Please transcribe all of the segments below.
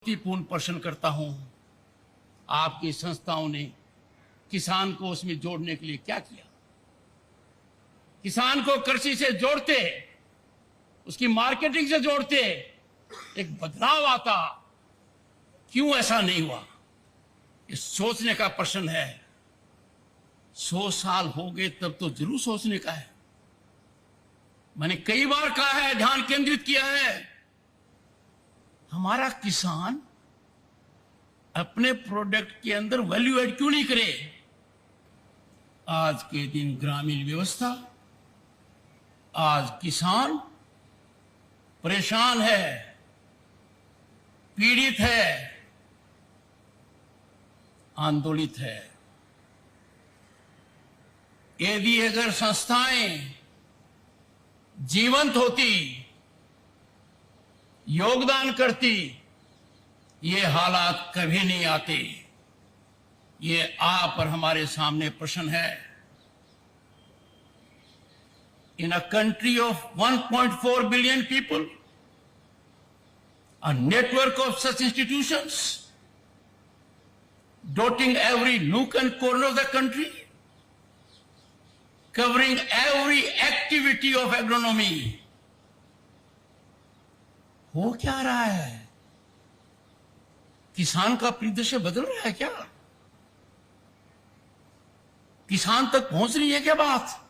पूर्ण प्रश्न करता हूं, आपकी संस्थाओं ने किसान को उसमें जोड़ने के लिए क्या किया। किसान को कृषि से जोड़ते, उसकी मार्केटिंग से जोड़ते, एक बदलाव आता। क्यों ऐसा नहीं हुआ, ये सोचने का प्रश्न है। 100 साल हो गए तब तो जरूर सोचने का है। मैंने कई बार कहा है, ध्यान केंद्रित किया है, हमारा किसान अपने प्रोडक्ट के अंदर वैल्यू एड क्यों नहीं करे। आज के दिन ग्रामीण व्यवस्था, आज किसान परेशान है, पीड़ित है, आंदोलित है। यदि अगर संस्थाएं जीवंत होती, योगदान करती, ये हालात कभी नहीं आते। ये आप और हमारे सामने प्रश्न है। In a country of 1.4 billion people, a network of such institutions dotting every nook and corner of the country, covering every activity of agronomy. हो क्या रहा है? किसान का परिदृश्य बदल रहा है क्या? किसान तक पहुंच रही है क्या बात?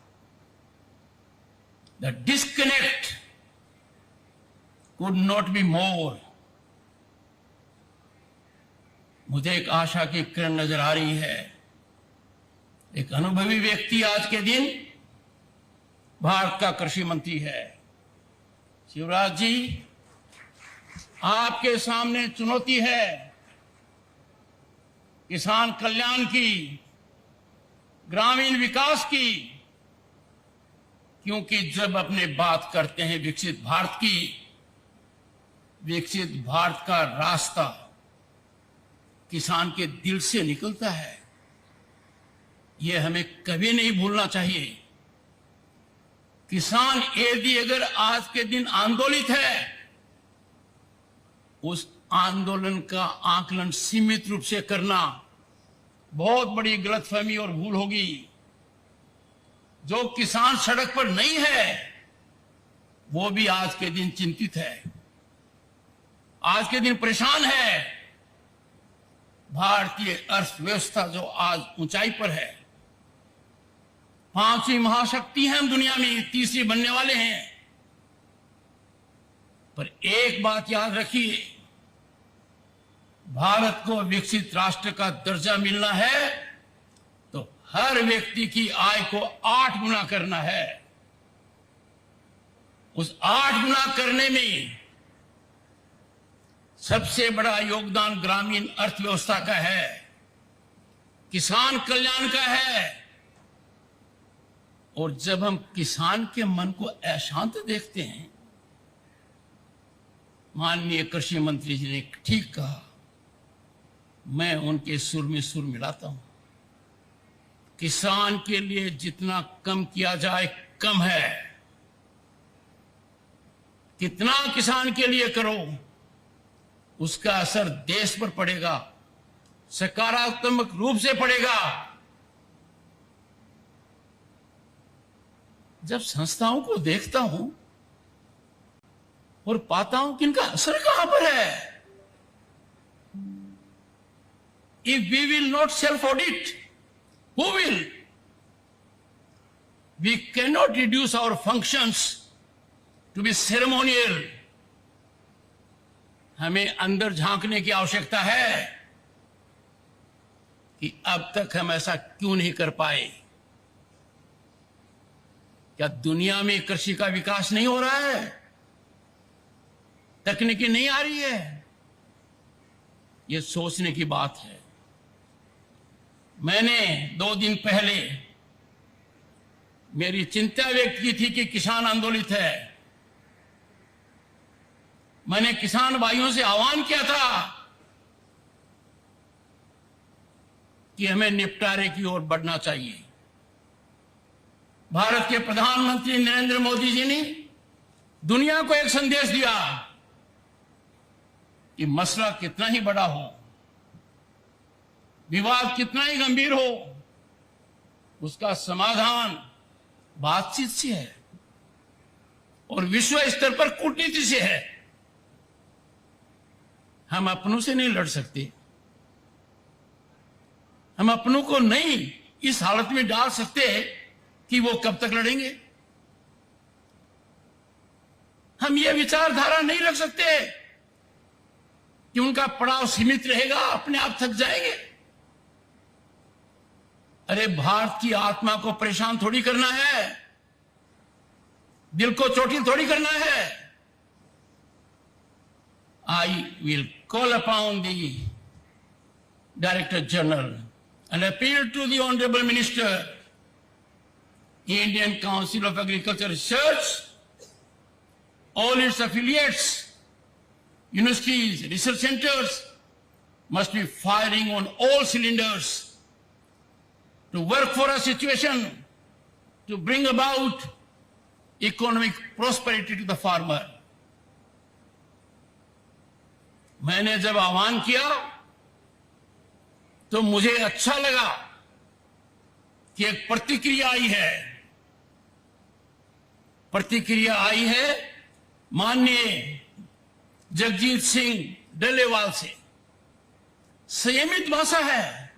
The disconnect could not be more. मुझे एक आशा की किरण नजर आ रही है। एक अनुभवी व्यक्ति आज के दिन भारत का कृषि मंत्री है। शिवराज जी, आपके सामने चुनौती है किसान कल्याण की, ग्रामीण विकास की, क्योंकि जब अपने बात करते हैं विकसित भारत की, विकसित भारत का रास्ता किसान के दिल से निकलता है। यह हमें कभी नहीं भूलना चाहिए। किसान यदि अगर आज के दिन आंदोलित है, उस आंदोलन का आकलन सीमित रूप से करना बहुत बड़ी गलतफहमी और भूल होगी। जो किसान सड़क पर नहीं है, वो भी आज के दिन चिंतित है, आज के दिन परेशान है। भारतीय अर्थव्यवस्था जो आज ऊंचाई पर है, 5वीं महाशक्ति है हम दुनिया में, 3री बनने वाले हैं। पर एक बात याद रखिए, भारत को विकसित राष्ट्र का दर्जा मिलना है तो हर व्यक्ति की आय को 8 गुना करना है। उस 8 गुना करने में सबसे बड़ा योगदान ग्रामीण अर्थव्यवस्था का है, किसान कल्याण का है। और जब हम किसान के मन को अशांत देखते हैं, माननीय कृषि मंत्री जी ने ठीक कहा, मैं उनके सुर में सुर मिलाता हूं। किसान के लिए जितना कम किया जाए कम है। कितना किसान के लिए करो, उसका असर देश पर पड़ेगा, सकारात्मक रूप से पड़ेगा। जब संस्थाओं को देखता हूं और पाता हूं कि इनका असर कहां पर है। If we will not self-audit, who will? We cannot reduce our functions to be ceremonial. हमें अंदर झांकने की आवश्यकता है कि अब तक हम ऐसा क्यों नहीं कर पाए। क्या दुनिया में कृषि का विकास नहीं हो रहा है? तकनीकी नहीं आ रही है? यह सोचने की बात है। मैंने 2 दिन पहले मेरी चिंता व्यक्त की थी कि किसान आंदोलित है। मैंने किसान भाइयों से आह्वान किया था कि हमें निपटारे की ओर बढ़ना चाहिए। भारत के प्रधानमंत्री नरेंद्र मोदी जी ने दुनिया को एक संदेश दिया कि मसला कितना ही बड़ा हो, विवाद कितना ही गंभीर हो, उसका समाधान बातचीत से है और विश्व स्तर पर कूटनीति से है। हम अपनों से नहीं लड़ सकते, हम अपनों को नहीं इस हालत में डाल सकते कि वो कब तक लड़ेंगे। हम ये विचारधारा नहीं रख सकते कि उनका पड़ाव सीमित रहेगा, अपने आप थक जाएंगे। अरे भारत की आत्मा को परेशान थोड़ी करना है, दिल को चोटिल थोड़ी करना है। I will call upon the Director General and appeal to the Honorable Minister, Indian Council of Agriculture Research, all its affiliates, universities, research centers must be firing on all cylinders to work for a situation to bring about economic prosperity to the farmer. मैंने जब आह्वान किया तो मुझे अच्छा लगा कि एक प्रतिक्रिया आई है। प्रतिक्रिया आई है माननीय जगजीत सिंह डल्लेवाल से। संयमित भाषा है,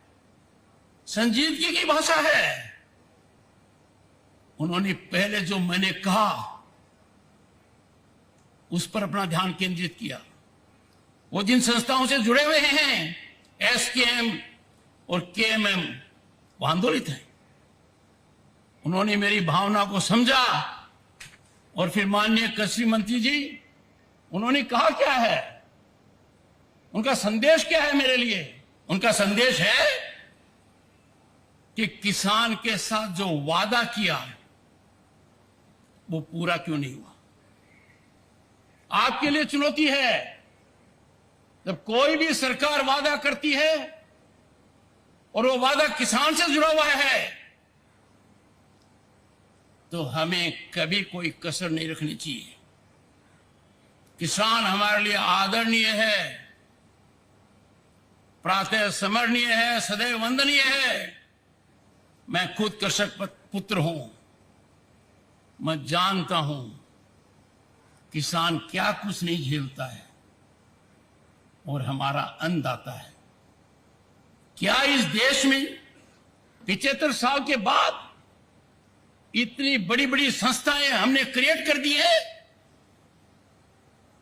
संजीदगी की भाषा है। उन्होंने पहले जो मैंने कहा उस पर अपना ध्यान केंद्रित किया। वो जिन संस्थाओं से जुड़े हुए हैं, एसकेएम और केएमएम, वो आंदोलित हैं। उन्होंने मेरी भावना को समझा और फिर माननीय कृषि मंत्री जी, उन्होंने कहा क्या है, उनका संदेश क्या है मेरे लिए? उनका संदेश है कि किसान के साथ जो वादा किया वो पूरा क्यों नहीं हुआ। आपके लिए चुनौती है, जब कोई भी सरकार वादा करती है और वो वादा किसान से जुड़ा हुआ है तो हमें कभी कोई कसर नहीं रखनी चाहिए। किसान हमारे लिए आदरणीय है, प्रातः स्मरणीय है, सदैव वंदनीय है। मैं खुद कृषक पुत्र हूं, मैं जानता हूं किसान क्या कुछ नहीं झेलता है और हमारा अन्नदाता है। क्या इस देश में 75 साल के बाद इतनी बड़ी बड़ी संस्थाएं हमने क्रिएट कर दी है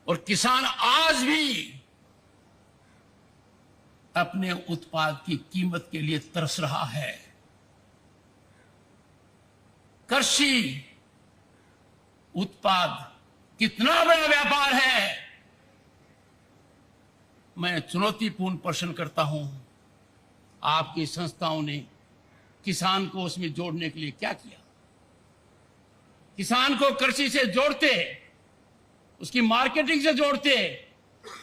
और किसान आज भी अपने उत्पाद की कीमत के लिए तरस रहा है। कृषि उत्पाद कितना बड़ा व्यापार है। मैं चुनौतीपूर्ण प्रश्न करता हूं, आपकी संस्थाओं ने किसान को उसमें जोड़ने के लिए क्या किया? किसान को कृषि से जोड़ते, उसकी मार्केटिंग से जोड़ते,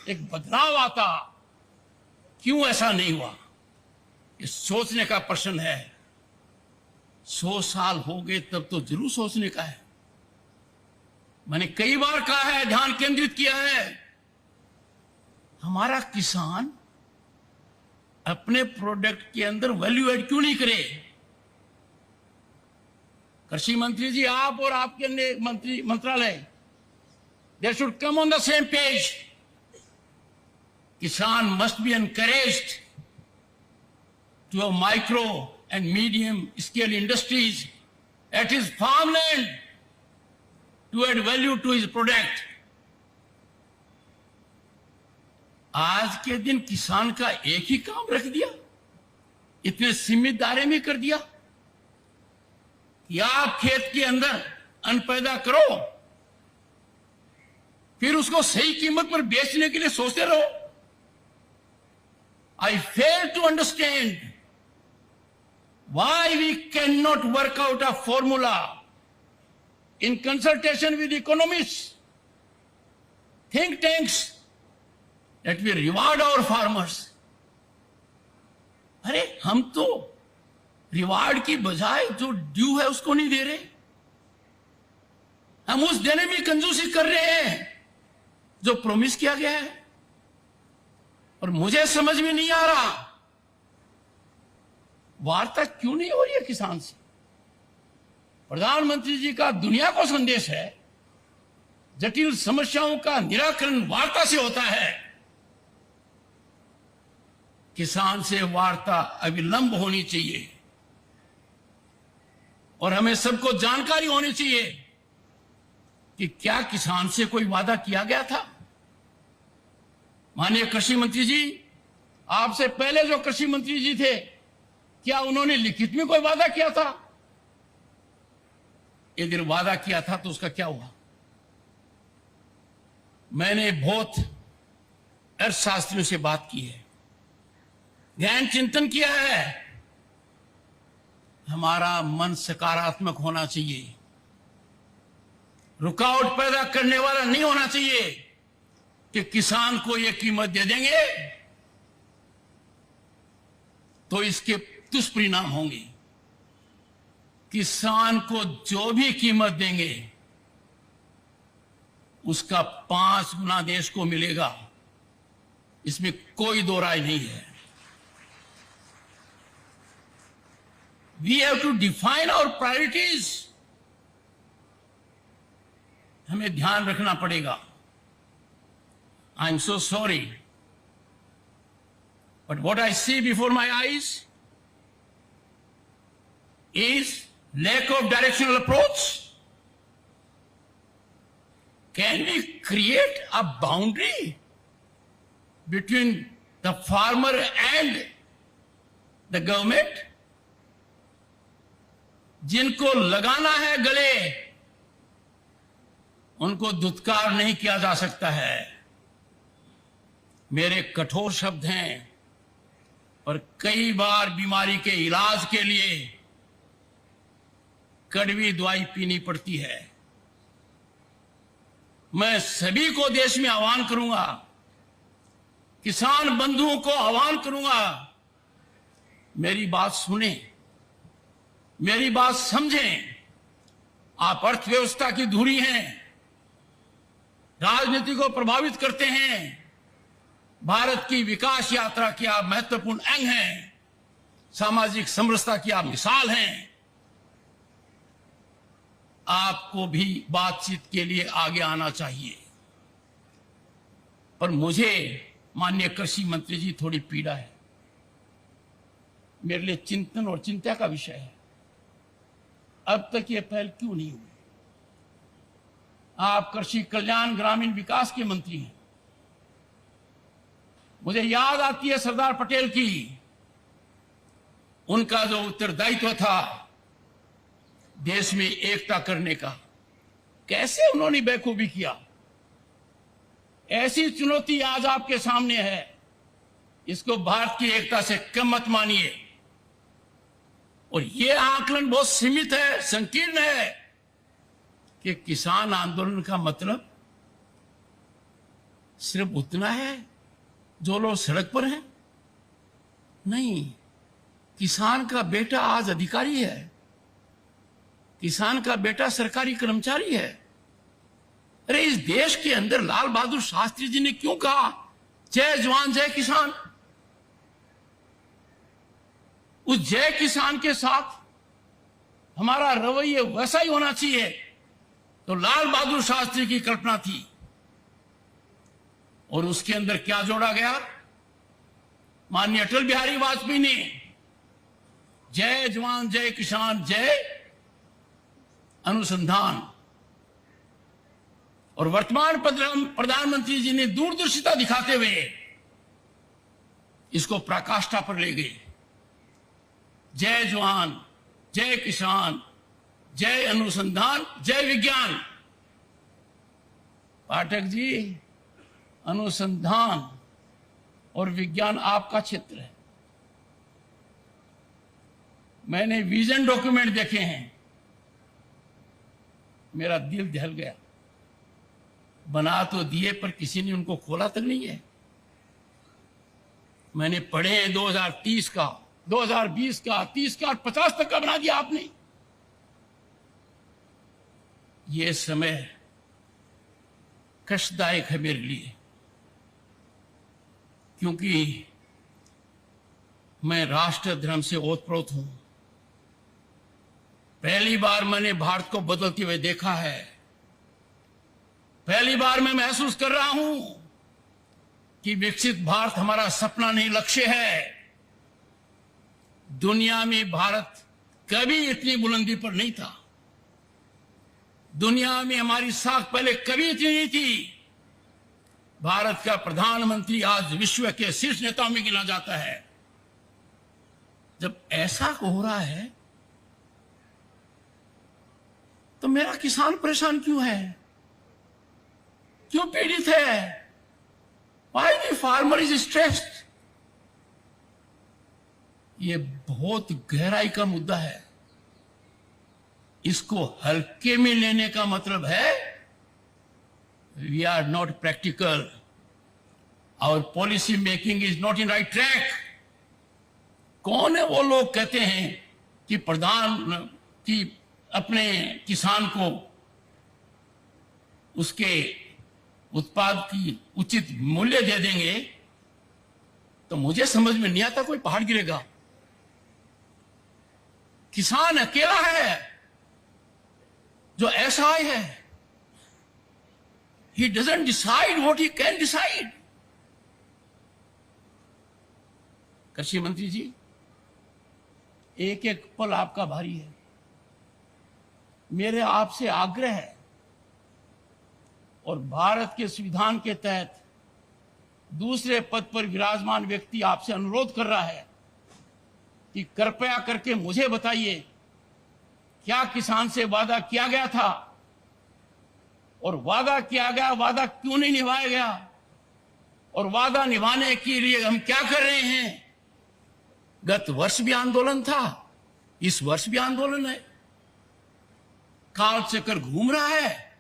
एक बदलाव आता, क्यों ऐसा नहीं हुआ? ये सोचने का प्रश्न है। 100 साल हो गए तब तो जरूर सोचने का है। मैंने कई बार कहा है, ध्यान केंद्रित किया है, हमारा किसान अपने प्रोडक्ट के अंदर वैल्यू एड क्यों नहीं करे? कृषि मंत्री जी, आप और आपके अन्य मंत्रालय, they should come on the same page. किसान must be encouraged to have micro and medium scale industries at his farmland to add value to his product. आज के दिन किसान का एक ही काम रख दिया, इतने सीमित दायरे में कर दिया कि आप खेत के अंदर अन्न पैदा करो, फिर उसको सही कीमत पर बेचने के लिए सोचते रहो। I fail to understand why we cannot work out a formula in consultation with economists, think tanks, that we reward our farmers. अरे हम तो रिवार्ड की बजाय जो ड्यू है उसको नहीं दे रहे, हम उस देने में कंजूसी कर रहे हैं जो प्रॉमिस किया गया है। और मुझे समझ में नहीं आ रहा वार्ता क्यों नहीं हो रही है किसान से। प्रधानमंत्री जी का दुनिया को संदेश है, जटिल समस्याओं का निराकरण वार्ता से होता है। किसान से वार्ता अविलंब होनी चाहिए और हमें सबको जानकारी होनी चाहिए कि क्या किसान से कोई वादा किया गया था। माननीय कृषि मंत्री जी, आपसे पहले जो कृषि मंत्री जी थे, क्या उन्होंने लिखित में कोई वादा किया था? यदि वादा किया था तो उसका क्या हुआ? मैंने बहुत अर्थशास्त्रियों से बात की है, गहन चिंतन किया है। हमारा मन सकारात्मक होना चाहिए, रुकावट पैदा करने वाला नहीं होना चाहिए कि किसान को यह कीमत दे देंगे तो इसके दुष्परिणाम होंगे। किसान को जो भी कीमत देंगे उसका 5 गुना देश को मिलेगा, इसमें कोई दो राय नहीं है। We have to define our priorities. हमें ध्यान रखना पड़ेगा। I am so sorry, but what I see before my eyes is lack of directional approach. Can we create a boundary between the farmer and the government? जिनको लगाना है गले, उनको दुत्कार नहीं किया जा सकता है। मेरे कठोर शब्द हैं, पर कई बार बीमारी के इलाज के लिए कड़वी दवाई पीनी पड़ती है। मैं सभी को देश में आह्वान करूंगा, किसान बंधुओं को आह्वान करूंगा, मेरी बात सुने, मेरी बात समझें। आप अर्थव्यवस्था की धुरी हैं, राजनीति को प्रभावित करते हैं, भारत की विकास यात्रा की आप महत्वपूर्ण अंग हैं, सामाजिक समरसता की आप मिसाल हैं। आपको भी बातचीत के लिए आगे आना चाहिए। पर मुझे माननीय कृषि मंत्री जी थोड़ी पीड़ा है, मेरे लिए चिंतन और चिंता का विषय है। अब तक ये पहल क्यों नहीं हुई? आप कृषि कल्याण ग्रामीण विकास के मंत्री हैं। मुझे याद आती है सरदार पटेल की, उनका जो उत्तरदायित्व था देश में एकता करने का, कैसे उन्होंने बेखूबी किया। ऐसी चुनौती आज आपके सामने है, इसको भारत की एकता से कम मत मानिए। और यह आकलन बहुत सीमित है, संकीर्ण है कि किसान आंदोलन का मतलब सिर्फ उतना है जो लोग सड़क पर हैं। नहीं, किसान का बेटा आज अधिकारी है, किसान का बेटा सरकारी कर्मचारी है। अरे इस देश के अंदर लाल बहादुर शास्त्री जी ने क्यों कहा जय जवान जय किसान? उस जय किसान के साथ हमारा रवैया वैसा ही होना चाहिए तो लाल बहादुर शास्त्री की कल्पना थी। और उसके अंदर क्या जोड़ा गया? माननीय अटल बिहारी वाजपेयी ने जय जवान जय किसान जय अनुसंधान, और वर्तमान प्रधानमंत्री जी ने दूरदर्शिता दिखाते हुए इसको पराकाष्ठा पर ले गए। जय जवान जय किसान जय अनुसंधान जय विज्ञान। पाठक जी, अनुसंधान और विज्ञान आपका क्षेत्र है। मैंने विजन डॉक्यूमेंट देखे हैं, मेरा दिल दहल गया। बना तो दिए पर किसी ने उनको खोला तक नहीं है। मैंने पढ़े हैं 2030 का, 2020 का, 30 का, 50 तक का बना दिया आपने। ये समय कष्टदायक है मेरे लिए। क्योंकि मैं राष्ट्र धर्म से ओतप्रोत हूं। पहली बार मैंने भारत को बदलते हुए देखा है। पहली बार मैं महसूस कर रहा हूं कि विकसित भारत हमारा सपना नहीं, लक्ष्य है। दुनिया में भारत कभी इतनी बुलंदी पर नहीं था। दुनिया में हमारी साख पहले कभी इतनी नहीं थी। भारत का प्रधानमंत्री आज विश्व के शीर्ष नेताओं में गिना जाता है। जब ऐसा हो रहा है तो मेरा किसान परेशान क्यों है, क्यों पीड़ित है? Why the farmer is stressed? ये बहुत गहराई का मुद्दा है। इसको हल्के में लेने का मतलब है we are not practical, our policy making is not in right track. कौन है वो लोग कहते हैं कि कि अपने किसान को उसके उत्पाद की उचित मूल्य दे देंगे? तो मुझे समझ में नहीं आता कोई पहाड़ गिरेगा। किसान अकेला है जो असहाय है। He doesn't decide what he can decide. कृषि मंत्री जी, एक एक पल आपका भारी है। मेरे आपसे आग्रह है और भारत के संविधान के तहत दूसरे पद पर विराजमान व्यक्ति आपसे अनुरोध कर रहा है कि कृपया करके मुझे बताइए, क्या किसान से वादा किया गया था? और वादा किया गया वादा क्यों नहीं निभाया गया? और वादा निभाने के लिए हम क्या कर रहे हैं? गत वर्ष भी आंदोलन था, इस वर्ष भी आंदोलन है। काल चक्कर घूम रहा है,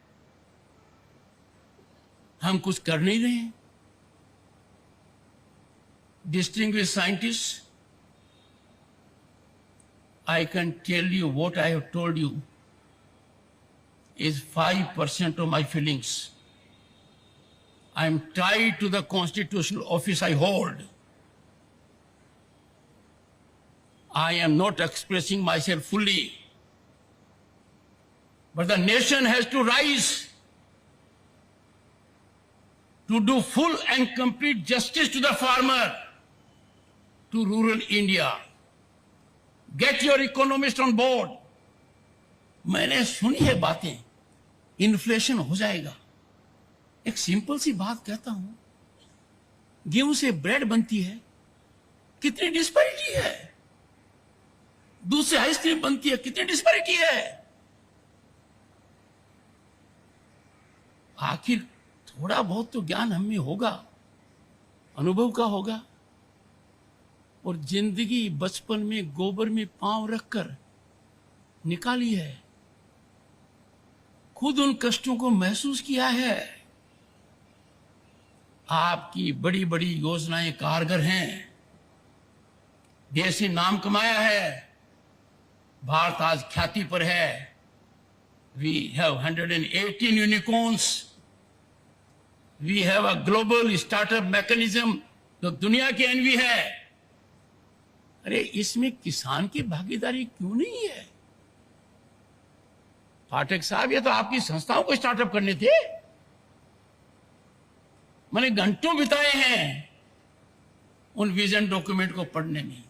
हम कुछ कर नहीं रहे हैं। Distinguished scientists, I can tell you what I have told you is 5% of my feelings. I am tied to the constitutional office I hold. I am not expressing myself fully. But the nation has to rise to do full and complete justice to the farmer, to rural India. Get your economists on board. मैंने सुनी है बातें, inflation हो जाएगा। एक simple सी बात कहता हूं, गेहूं से ब्रेड बनती है, कितनी डिस्पैरिटी है। दूध से आइसक्रीम बनती है, कितनी डिस्पैरिटी है। आखिर थोड़ा बहुत तो ज्ञान हम में होगा, अनुभव का होगा। और जिंदगी बचपन में गोबर में पांव रखकर निकाली है, खुद उन कष्टों को महसूस किया है। आपकी बड़ी बड़ी योजनाएं कारगर हैं, देश ने नाम कमाया है, भारत आज ख्याति पर है। We have 118 unicorns, we have a global startup mechanism जो दुनिया की एनवी है। अरे इसमें किसान की भागीदारी क्यों नहीं है? पाठक साहब, ये तो आपकी संस्थाओं को स्टार्टअप करने थे। मैंने घंटों बिताए हैं उन विजन डॉक्यूमेंट को पढ़ने में,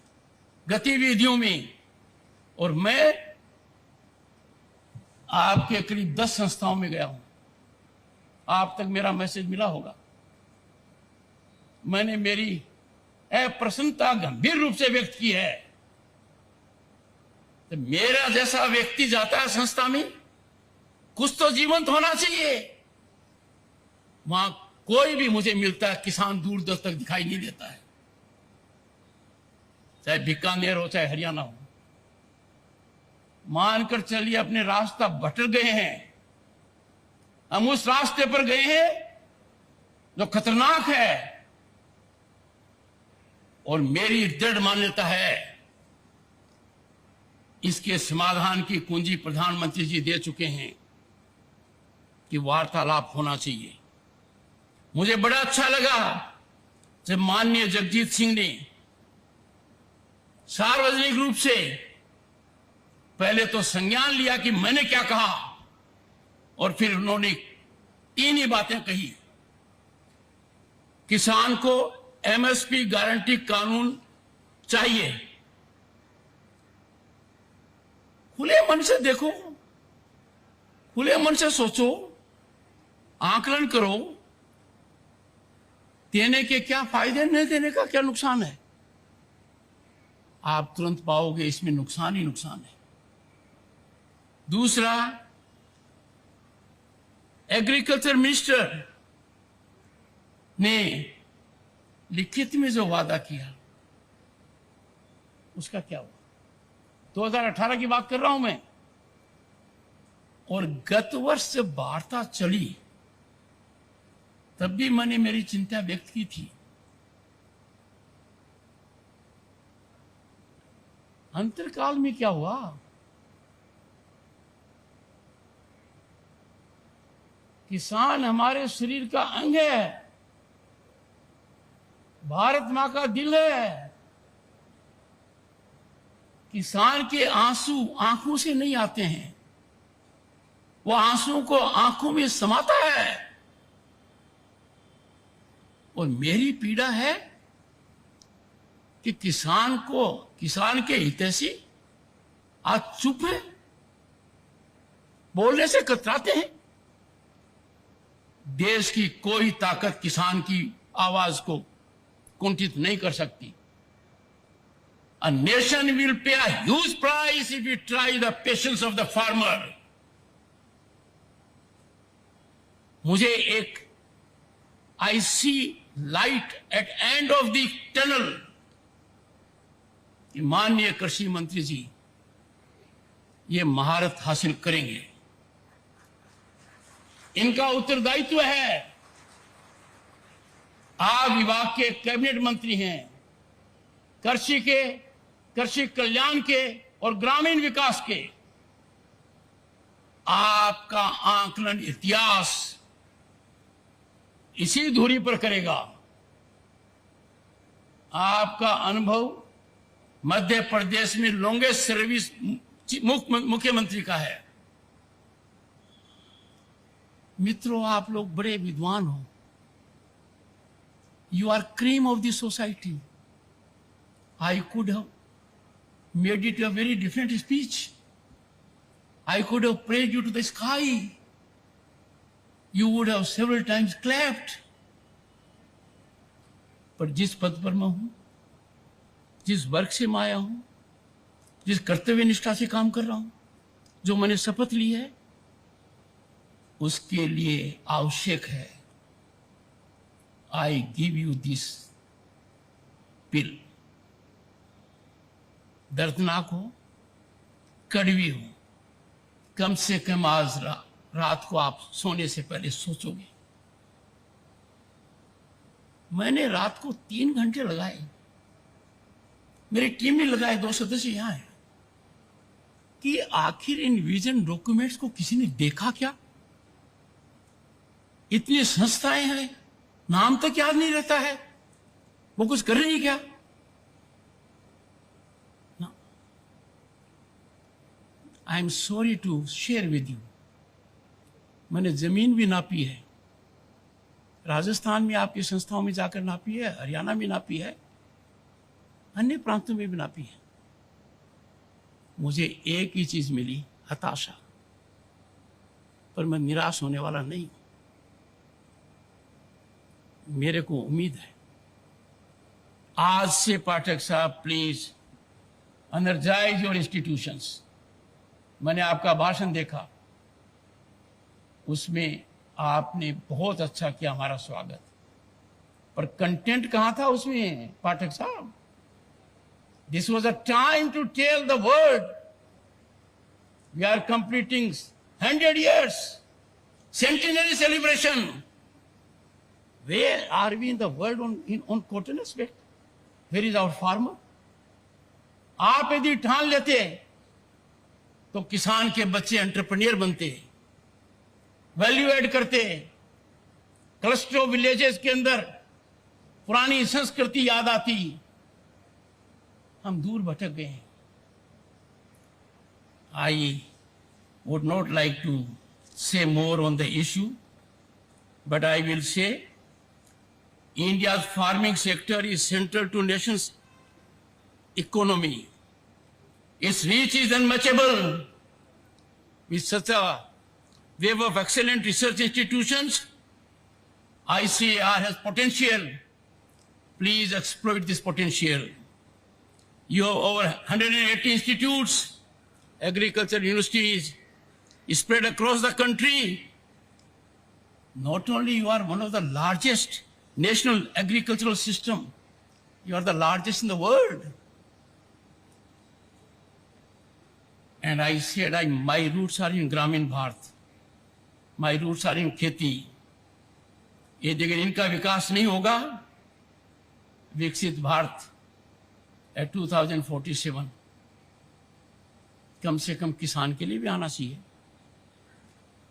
गतिविधियों में। और मैं आपके करीब 10 संस्थाओं में गया हूं। आप तक मेरा मैसेज मिला होगा। मैंने मेरी अप्रसन्नता गंभीर रूप से व्यक्त की है। तो मेरा जैसा व्यक्ति जाता है संस्था में, कुछ तो जीवंत होना चाहिए। वहां कोई भी मुझे मिलता है, किसान दूर दूर तक दिखाई नहीं देता है, चाहे बीकानेर हो चाहे हरियाणा हो। मानकर चलिए अपने रास्ता भटक गए हैं, हम उस रास्ते पर गए हैं जो खतरनाक है। और मेरी दृढ़ मान्यता है इसके समाधान की कुंजी प्रधानमंत्री जी दे चुके हैं कि वार्तालाप होना चाहिए। मुझे बड़ा अच्छा लगा जब माननीय जगजीत सिंह ने सार्वजनिक रूप से पहले तो संज्ञान लिया कि मैंने क्या कहा, और फिर उन्होंने तीन ही बातें कही। किसान को एमएसपी गारंटी कानून चाहिए। खुले मन से देखो, खुले मन से सोचो, आकलन करो, देने के क्या फायदे, नहीं देने का क्या नुकसान है। आप तुरंत पाओगे इसमें नुकसान ही नुकसान है। दूसरा, एग्रीकल्चर मिनिस्टर ने लिखित में जो वादा किया उसका क्या हुआ? 2018 की बात कर रहा हूं मैं। और गत वर्ष जब वार्ता चली तब भी मैंने मेरी चिंता व्यक्त की थी। अंतरकाल में क्या हुआ? किसान हमारे शरीर का अंग है, भारत मां का दिल है। किसान के आंसू आंखों से नहीं आते हैं, वो आंसुओं को आंखों में समाता है। और मेरी पीड़ा है कि किसान के हितैषी आज चुप है, बोलने से कतराते हैं। देश की कोई ताकत किसान की आवाज को कुंठित नहीं कर सकती। A nation will pay a huge price if we try the patience of the farmer. मुझे एक I see light at end of the tunnel। माननीय कृषि मंत्री जी ये महारत हासिल करेंगे। इनका उत्तरदायित्व है। आप विभाग के कैबिनेट मंत्री हैं, कृषि कल्याण के और ग्रामीण विकास के। आपका आकलन इतिहास इसी धुरी पर करेगा। आपका अनुभव मध्य प्रदेश में लॉन्गेस्ट सर्विस मुख्यमंत्री का है। मित्रों, आप लोग बड़े विद्वान हो। You are cream of the society. I could have made it a very different speech. I could have praised you to the sky. You would have several times clapped. पर जिस पद पर मैं हूं, जिस वर्ग से मैं आया हूं, जिस कर्तव्य निष्ठा से काम कर रहा हूं, जो मैंने शपथ ली है, उसके लिए आवश्यक है I give you this pill। दर्दनाक हो, कड़वी हो, कम से कम आज रात को आप सोने से पहले सोचोगे। मैंने रात को 3 घंटे लगाए, मेरी टीम ने लगाए, 2 सदस्य यहां हैं, कि आखिर इन विजन डॉक्यूमेंट्स को किसी ने देखा क्या? इतनी संस्थाएं हैं, नाम तक याद नहीं रहता है, वो कुछ कर रही क्या? I am sorry to share with you, मैंने जमीन भी नापी है, राजस्थान में आपकी संस्थाओं में जाकर नापी है, हरियाणा में नापी है, अन्य प्रांतों में भी नापी है। मुझे एक ही चीज मिली, हताशा। पर मैं निराश होने वाला नहीं हूं। मेरे को उम्मीद है आज से पाठक साहब प्लीज एनर्जाइज योर इंस्टीट्यूशंस। मैंने आपका भाषण देखा, उसमें आपने बहुत अच्छा किया हमारा स्वागत, पर कंटेंट कहां था उसमें पाठक साहब? This was a time to tell the world we are completing 100 years centenary celebration। Where are we in the world on cotton aspect? Where is our farmer? आप यदि ठान लेते तो किसान के बच्चे एंटरप्रेन्योर बनते, वैल्यू ऐड करते, क्लस्टर ऑफ विलेजेस के अंदर पुरानी संस्कृति याद आती, हम दूर भटक गए। I would not like to say more on the issue, but I will say India's farming sector is central to nation's economy. Its reach is unmatchable. With such a wave of excellent research institutions, ICAR has potential. Please exploit this potential. You have over 180 institutes, agricultural universities spread across the country. Not only you are one of the largest national agricultural system, you are the largest in the world. And I said, my roots are in Gramin Bharat. My roots are in खेती. ये जगह इनका विकास नहीं होगा, विकसित Bharat at 2047 कम से कम किसान के लिए भी आना चाहिए.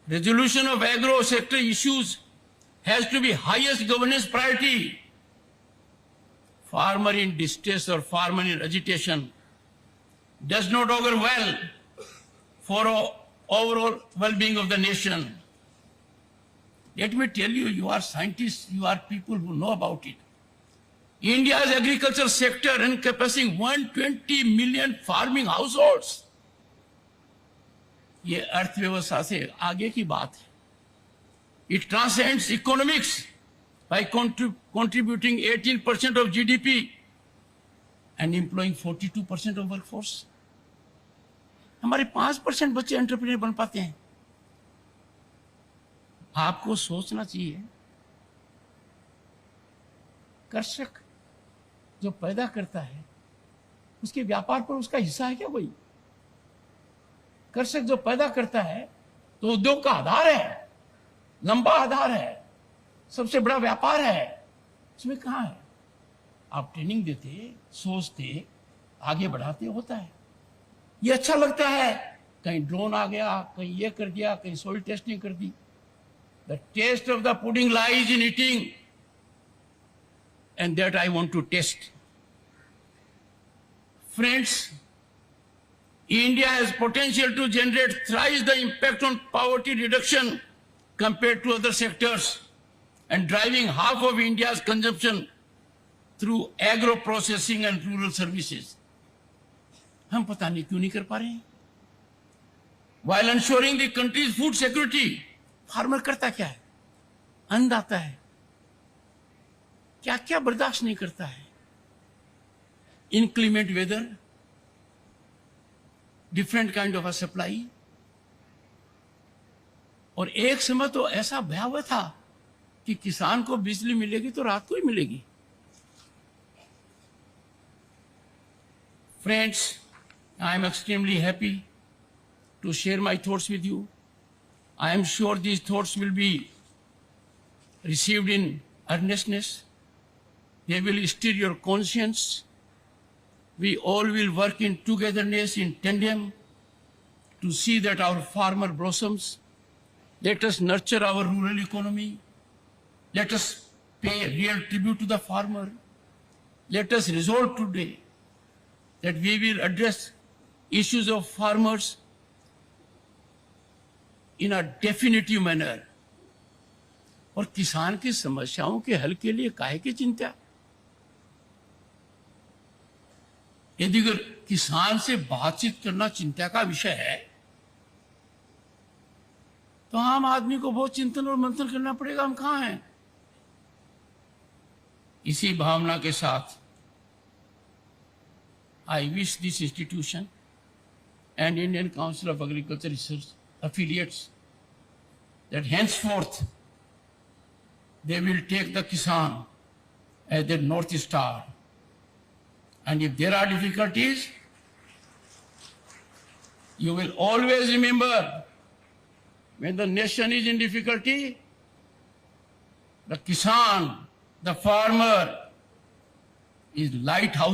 Resolution of agro sector issues has to be highest governance priority. Farmer in distress or farmer in agitation does not augur well for overall well-being of the nation. Let me tell you, you are scientists, you are people who know about it. India's agriculture sector encompassing 120 million farming households. ये अर्थव्यवस्था से आगे की बात है. It transcends economics by contributing 18% of GDP and employing 42% of workforce. हमारे 5% बच्चे entrepreneur बन पाते हैं. आपको सोचना चाहिए, कृषक जो पैदा करता है उसके व्यापार पर उसका हिस्सा है क्या कोई? कृषक जो पैदा करता है तो उद्योग का आधार है, लंबा आधार है, सबसे बड़ा व्यापार है. उसमें कहां है? आप ट्रेनिंग देते, सोचते, आगे बढ़ाते, होता है. ये अच्छा लगता है, कहीं ड्रोन आ गया, कहीं ये कर दिया, कहीं सोइल टेस्टिंग कर दी. The taste of the pudding lies in eating, and that I want to test. Friends, India has potential to generate thrice the impact on poverty reduction compared to other sectors, and driving half of India's consumption through agro processing and rural services. हम पता नहीं क्यों नहीं कर पा रहे हैं. While ensuring the country's food security, farmer करता क्या है? अन्नदाता है. क्या क्या बर्दाश्त नहीं करता है? Inclement weather, different kind of a supply. और एक समय तो ऐसा भयावह था कि किसान को बिजली मिलेगी तो रात को ही मिलेगी. Friends, I am extremely happy to share my thoughts with you. I am sure these thoughts will be received in earnestness. They will stir your conscience. We all will work in togetherness, in tandem, to see that our farmer blossoms. Let us nurture our rural economy. Let us pay real tribute to the farmer. Let us resolve today that we will address issues of farmers in a definitive manner. और किसान की समस्याओं के हल के लिए काहे की चिंता? यदि अगर किसान से बातचीत करना चिंता का विषय है तो आम आदमी को बहुत चिंतन और मंथन करना पड़ेगा. हम कहां हैं? इसी भावना के साथ I wish this institution and Indian Council of Agriculture Research affiliates that henceforth they will take the Kisan as their North Star. And if there are difficulties, you will always remember, when the nation is in difficulty, the Kisan, the farmer, is lighthouse